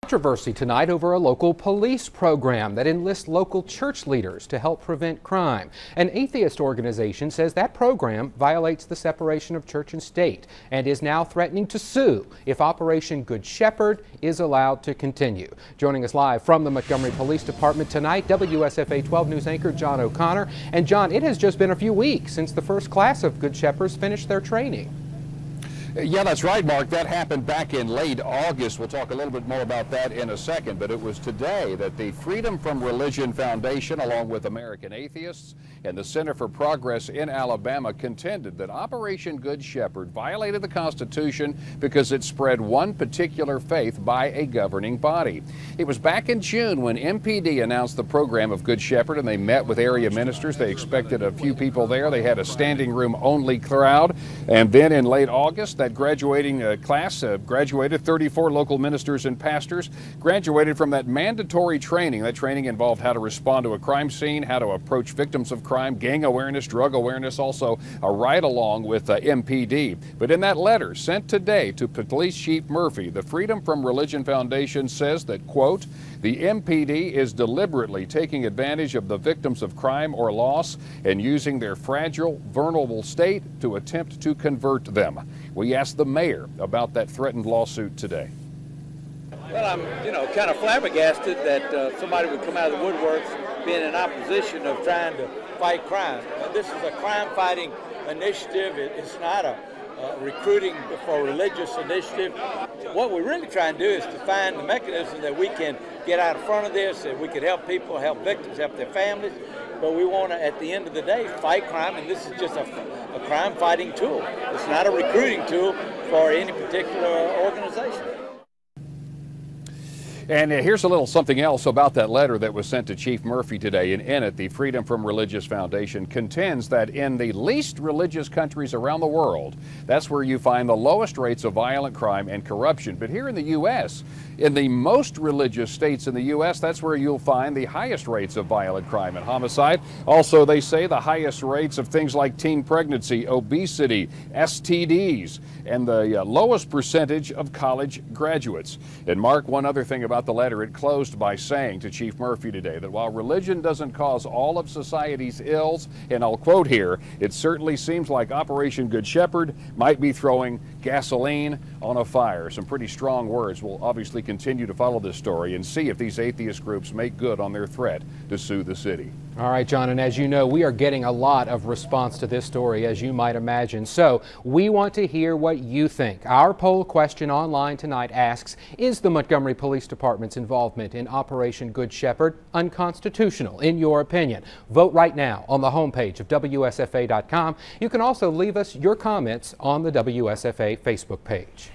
Controversy tonight over a local police program that enlists local church leaders to help prevent crime. An atheist organization says that program violates the separation of church and state and is now threatening to sue if Operation Good Shepherd is allowed to continue. Joining us live from the Montgomery Police Department tonight, WSFA 12 News anchor John O'Connor. And John, it has just been a few weeks since the first class of Good Shepherds finished their training. Yeah, that's right, Mark. That happened back in late August. We'll talk a little bit more about that in a second, but it was today that the Freedom from Religion Foundation, along with American Atheists and the Center for Progress in Alabama, contended that Operation Good Shepherd violated the Constitution because it spread one particular faith by a governing body. It was back in June when MPD announced the program of Good Shepherd, and they met with area ministers. They expected a few people there. They had a standing room only crowd, and then in late August, that graduating class graduated. 34 local ministers and pastors graduated from that mandatory training. That training involved how to respond to a crime scene, how to approach victims of crime, gang awareness, drug awareness, also a ride-along with MPD. But in that letter sent today to Police Chief Murphy, the Freedom from Religion Foundation says that, quote, the MPD is deliberately taking advantage of the victims of crime or loss and using their fragile, vulnerable state to attempt to convert them. We asked the mayor about that threatened lawsuit today. Well, I'm, kind of flabbergasted that somebody would come out of the woodworks being in opposition of trying to fight crime. This is a crime-fighting initiative. It's not a recruiting for religious initiative. What we're really trying to do is to find the mechanism that we can get out in front of this, that we could help people, help victims, help their families. But we want to, at the end of the day, fight crime, and this is just a crime-fighting tool. It's not a recruiting tool for any particular organization. And here's a little something else about that letter that was sent to Chief Murphy today. And in it, the Freedom from Religious Foundation contends that in the least religious countries around the world, that's where you find the lowest rates of violent crime and corruption. But here in the U.S., in the most religious states in the U.S., that's where you'll find the highest rates of violent crime and homicide. Also, they say the highest rates of things like teen pregnancy, obesity, STDs, and the lowest percentage of college graduates. And Mark, one other thing about the letter, it closed by saying to Chief Murphy today that while religion doesn't cause all of society's ills, and I'll quote here, it certainly seems like Operation Good Shepherd might be throwing gasoline on a fire. Some pretty strong words. We'll obviously continue to follow this story and see if these atheist groups make good on their threat to sue the city. All right, John, and as you know, we are getting a lot of response to this story, as you might imagine. So we want to hear what you think. Our poll question online tonight asks, is the Montgomery Police Department's involvement in Operation Good Shepherd unconstitutional, in your opinion? Vote right now on the homepage of WSFA.com. You can also leave us your comments on the WSFA Facebook page.